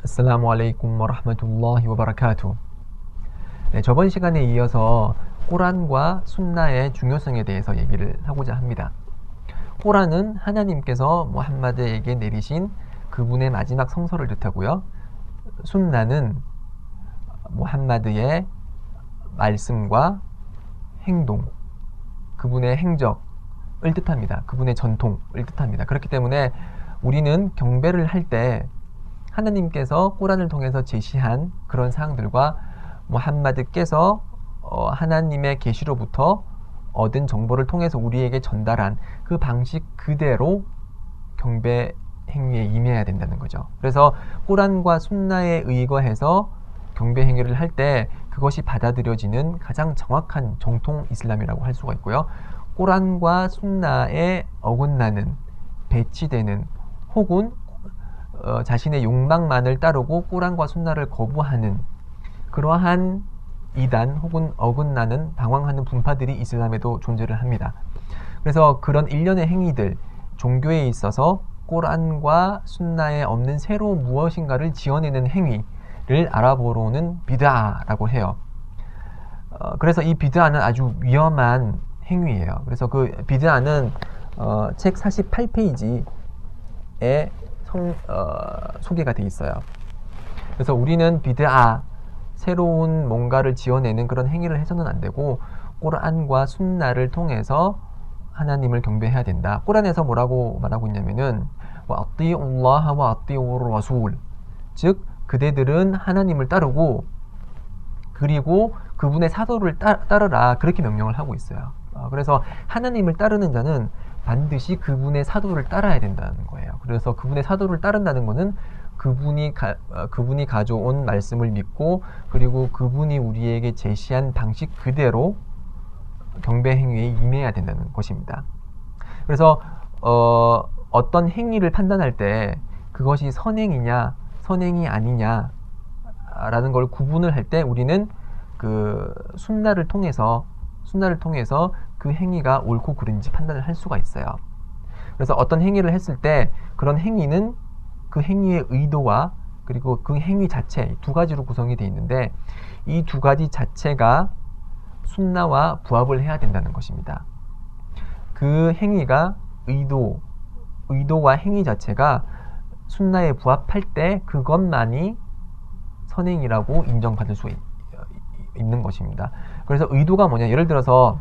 assalamu alaikum wa rahmatullahi wa barakatuh. 네, 저번 시간에 이어서 꼬란과 순나의 중요성에 대해서 얘기를 하고자 합니다. 꼬란은 하나님께서 무함마드에게 내리신 그분의 마지막 성서를 뜻하고요. 순나는 무함마드의 말씀과 행동, 그분의 행적을 뜻합니다. 그분의 전통을 뜻합니다. 그렇기 때문에 우리는 경배를 할 때 하나님께서 꼬란을 통해서 제시한 그런 사항들과 무함마드께서 하나님의 계시로부터 얻은 정보를 통해서 우리에게 전달한 그 방식 그대로 경배 행위에 임해야 된다는 거죠. 그래서 꼬란과 순나에 의거해서 경배 행위를 할 때 그것이 받아들여지는 가장 정확한 정통 이슬람이라고 할 수가 있고요. 꼬란과 순나에 어긋나는, 배치되는, 혹은 자신의 욕망만을 따르고 꼬란과 순나를 거부하는 그러한 이단 혹은 어긋나는 방황하는 분파들이 이슬람에도 존재를 합니다. 그래서 그런 일련의 행위들, 종교에 있어서 꼬란과 순나에 없는 새로 무엇인가를 지어내는 행위를 아랍어로는 비드아라고 해요. 그래서 이 비드아는 아주 위험한 행위예요. 그래서 그 비드아는 책 48페이지에 소개가 되어 있어요. 그래서 우리는 비드아, 새로운 뭔가를 지어내는 그런 행위를 해서는 안 되고 꼬란과 순나를 통해서 하나님을 경배해야 된다. 꼬란에서 뭐라고 말하고 있냐면은 아띠우라하 와 아띠우르 라술, 즉 그대들은 하나님을 따르고 그리고 그분의 사도를 따르라, 그렇게 명령을 하고 있어요. 그래서 하나님을 따르는 자는 반드시 그분의 사도를 따라야 된다는 거예요. 그래서 그분의 사도를 따른다는 것은 그분이 가져온 말씀을 믿고 그리고 그분이 우리에게 제시한 방식 그대로 경배 행위에 임해야 된다는 것입니다. 그래서 어떤 행위를 판단할 때 그것이 선행이냐 선행이 아니냐 라는 걸 구분을 할 때 우리는 그 순나를 통해서 그 행위가 옳고 그른지 판단을 할 수가 있어요. 그래서 어떤 행위를 했을 때 그런 행위는 그 행위의 의도와 그리고 그 행위 자체 두 가지로 구성이 되어 있는데 이 두 가지 자체가 순나와 부합을 해야 된다는 것입니다. 그 행위가 의도와 행위 자체가 순나에 부합할 때 그것만이 선행이라고 인정받을 수 있는 것입니다. 그래서 의도가 뭐냐, 예를 들어서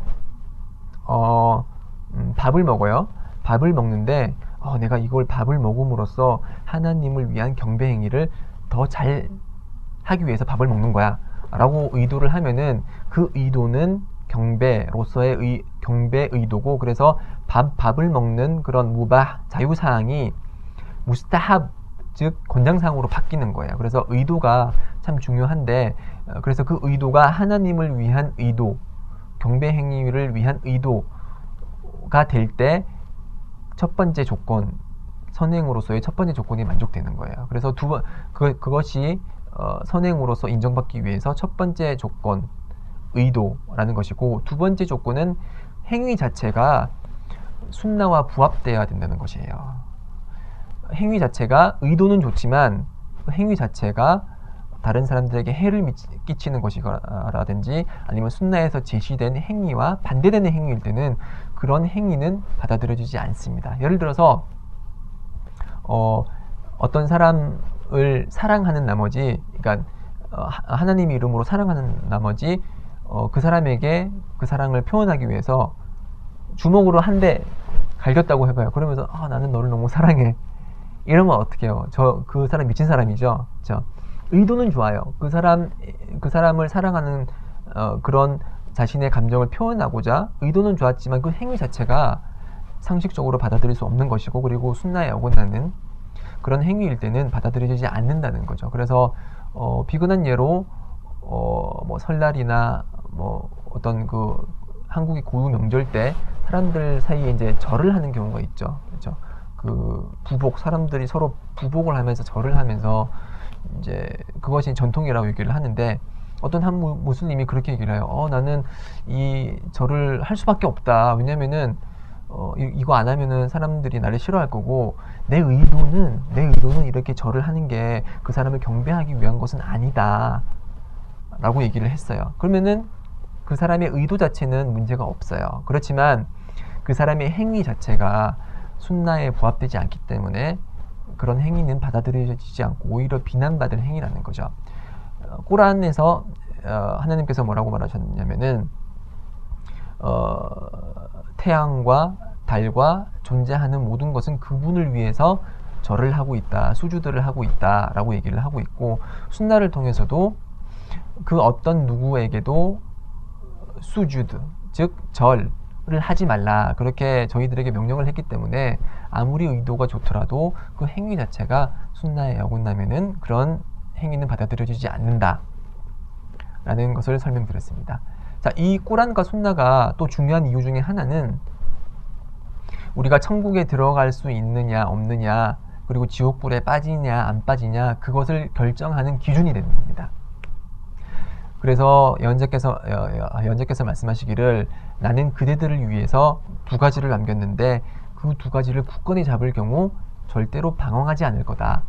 밥을 먹어요. 밥을 먹는데 내가 이걸 밥을 먹음으로써 하나님을 위한 경배 행위를 더 잘 하기 위해서 밥을 먹는 거야 라고 의도를 하면은 그 의도는 경배로서의 경배 의도고, 그래서 밥을 먹는 그런 무바 자유사항이 무스타합, 즉 권장사항으로 바뀌는 거예요. 그래서 의도가 참 중요한데, 그래서 그 의도가 하나님을 위한 의도, 경배 행위를 위한 의도가 될 때 첫 번째 조건, 선행으로서의 첫 번째 조건이 만족되는 거예요. 그래서 그것이 선행으로서 인정받기 위해서 첫 번째 조건, 의도라는 것이고, 두 번째 조건은 행위 자체가 순나와 부합되어야 된다는 것이에요. 행위 자체가, 의도는 좋지만 행위 자체가 다른 사람들에게 해를 끼치는 것이라든지 아니면 순나에서 제시된 행위와 반대되는 행위일 때는 그런 행위는 받아들여지지 않습니다. 예를 들어서 어떤 사람을 사랑하는 나머지, 그러니까 하나님의 이름으로 사랑하는 나머지 그 사람에게 그 사랑을 표현하기 위해서 주먹으로 한 대 갈겼다고 해봐요. 그러면서 나는 너를 너무 사랑해, 이러면 어떻게 해요? 그 사람 미친 사람이죠. 그렇죠? 의도는 좋아요. 그 사람을 사랑하는 그런 자신의 감정을 표현하고자 의도는 좋았지만 그 행위 자체가 상식적으로 받아들일 수 없는 것이고, 그리고 순나에 어긋나는 그런 행위일 때는 받아들여지지 않는다는 거죠. 그래서 비근한 예로 뭐 설날이나 뭐 어떤 그 한국의 고유 명절 때 사람들 사이에 이제 절을 하는 경우가 있죠. 그렇죠? 그 사람들이 서로 부복을 하면서 절을 하면서 이제 그것이 전통이라고 얘기를 하는데, 어떤 한 무슬림이 그렇게 얘기를 해요. 나는 이 절을 할 수밖에 없다. 왜냐면은 이거 안 하면은 사람들이 나를 싫어할 거고 내 의도는 이렇게 절을 하는 게 그 사람을 경배하기 위한 것은 아니다 라고 얘기를 했어요. 그러면은 그 사람의 의도 자체는 문제가 없어요. 그렇지만 그 사람의 행위 자체가 순나에 부합되지 않기 때문에 그런 행위는 받아들여지지 않고 오히려 비난받을 행위라는 거죠. 꾸란에서 하나님께서 뭐라고 말하셨냐면은 태양과 달과 존재하는 모든 것은 그분을 위해서 절을 하고 있다, 수주들을 하고 있다 라고 얘기를 하고 있고, 순나를 통해서도 그 어떤 누구에게도 수주드, 즉 절을 하지 말라, 그렇게 저희들에게 명령을 했기 때문에 아무리 의도가 좋더라도 그 행위 자체가 순나에 어긋나면은 그런 행위는 받아들여지지 않는다 라는 것을 설명드렸습니다. 자, 이 꾸란과 순나가 또 중요한 이유 중에 하나는 우리가 천국에 들어갈 수 있느냐 없느냐, 그리고 지옥불에 빠지냐 안 빠지냐, 그것을 결정하는 기준이 되는 겁니다. 그래서 연자께서 말씀하시기를 나는 그대들을 위해서 두 가지를 남겼는데 그 두 가지를 굳건히 잡을 경우 절대로 방황하지 않을 거다.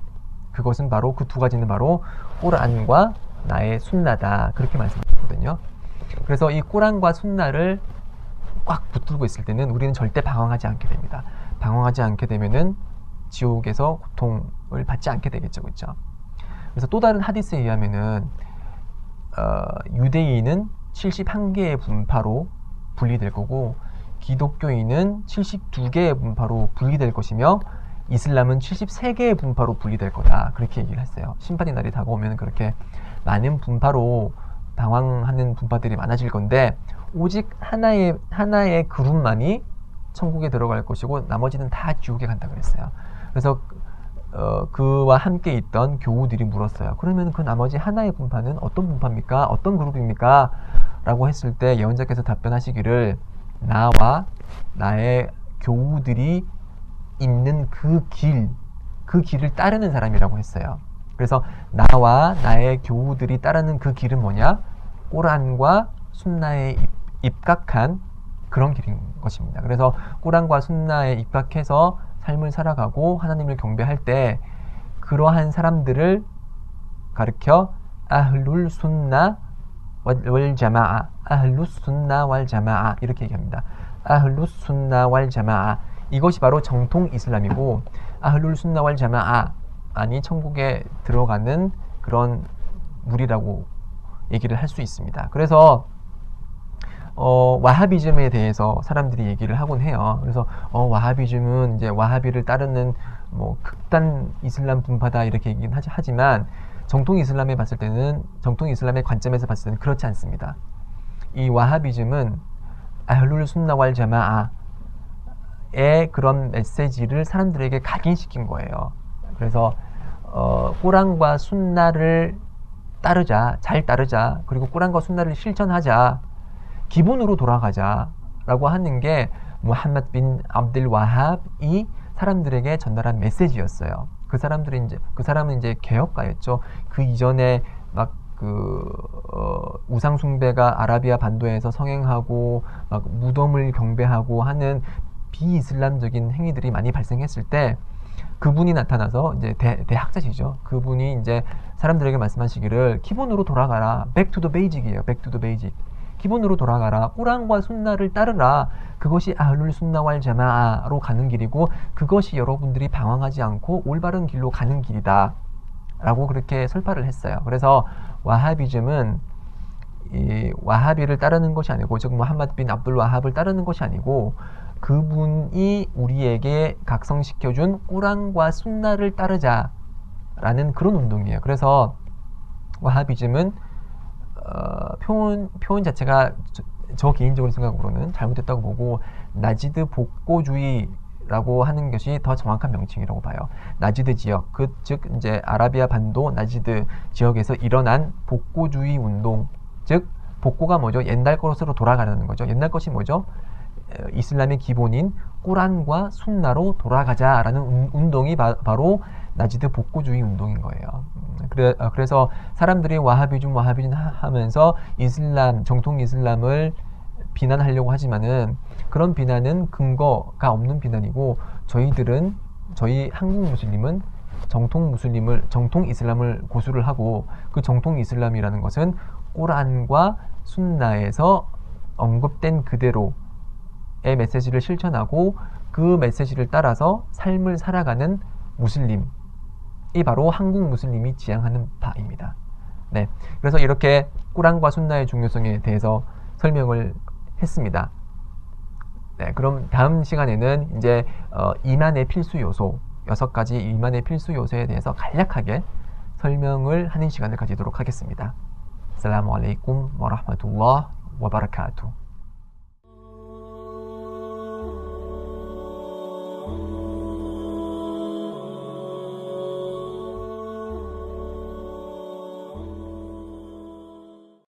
그것은 바로 그 두 가지는 바로 꾸란과 나의 순나다, 그렇게 말씀하셨거든요. 그래서 이 꾸란과 순나를 꽉 붙들고 있을 때는 우리는 절대 방황하지 않게 됩니다. 방황하지 않게 되면은 지옥에서 고통을 받지 않게 되겠죠, 그렇죠? 그래서 또 다른 하디스에 의하면은 유대인은 71개의 분파로 분리될 거고 기독교인은 72개의 분파로 분리될 것이며 이슬람은 73개의 분파로 분리될 거다, 그렇게 얘기를 했어요. 심판의 날이 다가오면 그렇게 많은 분파로 방황하는 분파들이 많아질 건데 오직 하나의 그룹만이 천국에 들어갈 것이고 나머지는 다 지옥에 간다 그랬어요. 그래서 그와 함께 있던 교우들이 물었어요. 그러면 그 나머지 하나의 분파는 어떤 분파입니까? 어떤 그룹입니까? 라고 했을 때 예언자께서 답변하시기를 나와 나의 교우들이 있는 그 길을 따르는 사람이라고 했어요. 그래서 나와 나의 교우들이 따르는 그 길은 뭐냐? 꾸란과 순나에 입각한 그런 길인 것입니다. 그래서 꾸란과 순나에 입각해서 삶을 살아가고 하나님을 경배할 때 그러한 사람들을 가르쳐 아hlul 순나 왈 자마아, 아hlus 순나 왈 자마아 이렇게 얘기합니다. 아hlus 순나 왈 자마아, 이것이 바로 정통 이슬람이고 아hlul 순나 왈 자마아 아니 천국에 들어가는 그런 무리라고 얘기를 할 수 있습니다. 그래서 와하비즘에 대해서 사람들이 얘기를 하곤 해요. 그래서 와하비즘은 이제 와하비를 따르는 뭐 극단 이슬람 분파다 이렇게 얘기는 하지만 정통 이슬람에 봤을 때는, 정통 이슬람의 관점에서 봤을 때는 그렇지 않습니다. 이 와하비즘은 아hlul 순나 왈 자마아의 그런 메시지를 사람들에게 각인시킨 거예요. 그래서 꾸란과 순나를 따르자, 잘 따르자, 그리고 꾸란과 순나를 실천하자, 기본으로 돌아가자 라고 하는 게 무함마드 빈 압들 와합이 사람들에게 전달한 메시지였어요. 그 사람은 이제 개혁가였죠. 그 이전에 막 우상 숭배가 아라비아 반도에서 성행하고 막 무덤을 경배하고 하는 비이슬람적인 행위들이 많이 발생했을 때 그분이 나타나서 이제 대학자시죠. 그분이 이제 사람들에게 말씀하시기를 기본으로 돌아가라. Back to the basic이에요. Back to the basic. 기본으로 돌아가라. 꾸란과 순나를 따르라. 그것이 아hlul 순나 왈 자마아로 가는 길이고 그것이 여러분들이 방황하지 않고 올바른 길로 가는 길이다 라고 그렇게 설파를 했어요. 그래서 와하비즘은 이 와하비를 따르는 것이 아니고, 즉 무함마드 빈 압둘 와합을 따르는 것이 아니고 그분이 우리에게 각성시켜준 꾸란과 순나를 따르자라는 그런 운동이에요. 그래서 와하비즘은 표현 자체가 저 개인적인 생각으로는 잘못됐다고 보고 나지드 복고주의라고 하는 것이 더 정확한 명칭이라고 봐요. 나지드 지역, 즉 이제 아라비아 반도 나지드 지역에서 일어난 복고주의 운동, 즉 복고가 뭐죠? 옛날 것으로 돌아가려는 거죠. 옛날 것이 뭐죠? 이슬람의 기본인 꾸란과 순나로 돌아가자라는 운동이 바로 나지드 복고주의 운동인 거예요. 그래서 사람들이 와하비즘 하면서 이슬람, 정통 이슬람을 비난하려고 하지만은 그런 비난은 근거가 없는 비난이고 저희 한국 무슬림은 정통 이슬람을 고수를 하고 그 정통 이슬람이라는 것은 꼬란과 순나에서 언급된 그대로의 메시지를 실천하고 그 메시지를 따라서 삶을 살아가는 무슬림이 바로 한국 무슬림이 지향하는 바입니다. 네, 그래서 이렇게 꼬란과 순나의 중요성에 대해서 설명을 했습니다. 네, 그럼 다음 시간에는 이제 이만의 필수 요소 6가지 이만의 필수 요소에 대해서 간략하게 설명을 하는 시간을 가지도록 하겠습니다. 아살라무 알레이쿰 와라흐마툴라히 와바라카투.